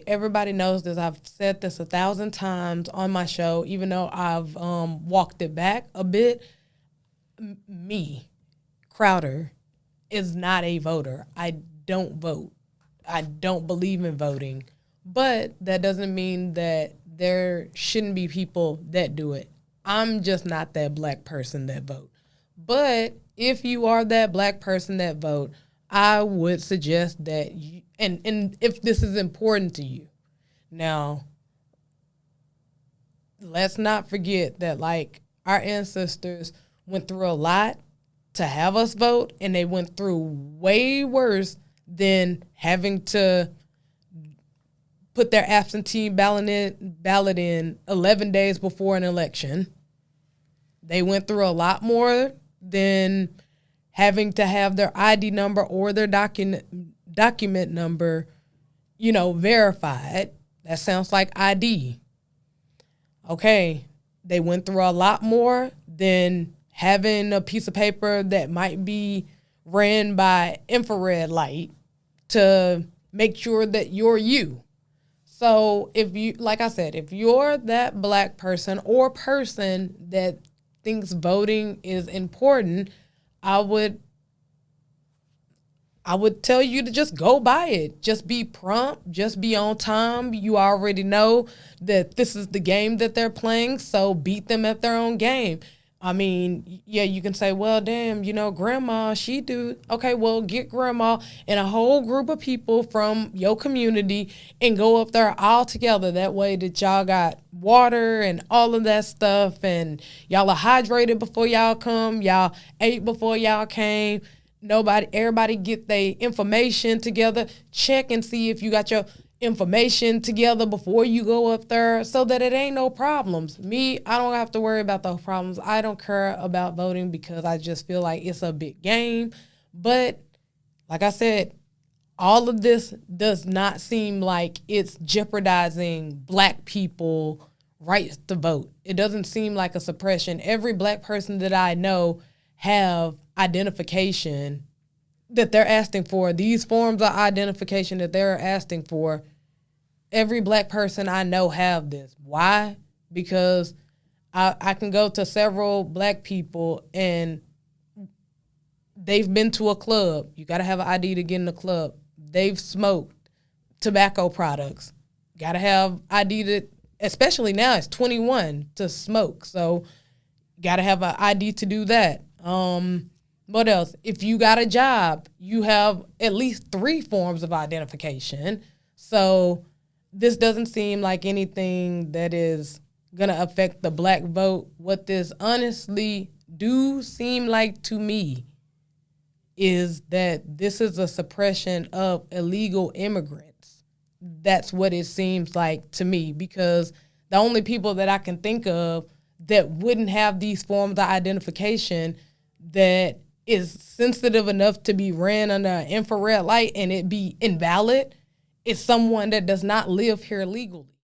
everybody knows this. I've said this 1,000 times on my show, even though I've walked it back a bit. Me, Crowder, is not a voter. I don't vote. I don't believe in voting. But that doesn't mean that there shouldn't be people that do it. I'm just not that black person that vote. But if you are that black person that vote, I would suggest that you, and if this is important to you. Now, let's not forget that, like, our ancestors went through a lot to have us vote, and they went through way worse than having to put their absentee ballot in 11 days before an election. They went through a lot more than having to have their ID number or their document number, verified. That sounds like ID. Okay, they went through a lot more than having a piece of paper that might be ran by infrared light to make sure that you're you. So if you, like I said, if you're that black person or person that thinks voting is important, I would tell you to just go by it. Just be prompt. Just be on time. You already know that this is the game that they're playing, so beat them at their own game. I mean, yeah, you can say, well, damn, grandma, she do. Okay, well, get grandma and a whole group of people from your community and go up there all together. That way that y'all got water and all of that stuff, and y'all are hydrated before y'all come. Y'all ate before y'all came. Everybody get their information together. Check and see if you got your information together before you go up there so that it ain't no problems. Me, I don't have to worry about those problems. I don't care about voting because I just feel like it's a big game. But like I said, all of this does not seem like it's jeopardizing black people rights to vote. It doesn't seem like a suppression. Every black person that I know have identification that they're asking for. These forms of identification that they're asking for, every black person I know have this. Why? Because I can go to several black people and they've been to a club. You got to have an ID to get in the club. They've smoked tobacco products. Got to have ID to, especially now it's 21 to smoke. So got to have an ID to do that. What else? If you got a job, you have at least 3 forms of identification. So this doesn't seem like anything that is going to affect the black vote. What this honestly do seem like to me is that this is a suppression of illegal immigrants. That's what it seems like to me, because the only people that I can think of that wouldn't have these forms of identification that is sensitive enough to be ran under an infrared light and it be invalid is someone that does not live here legally.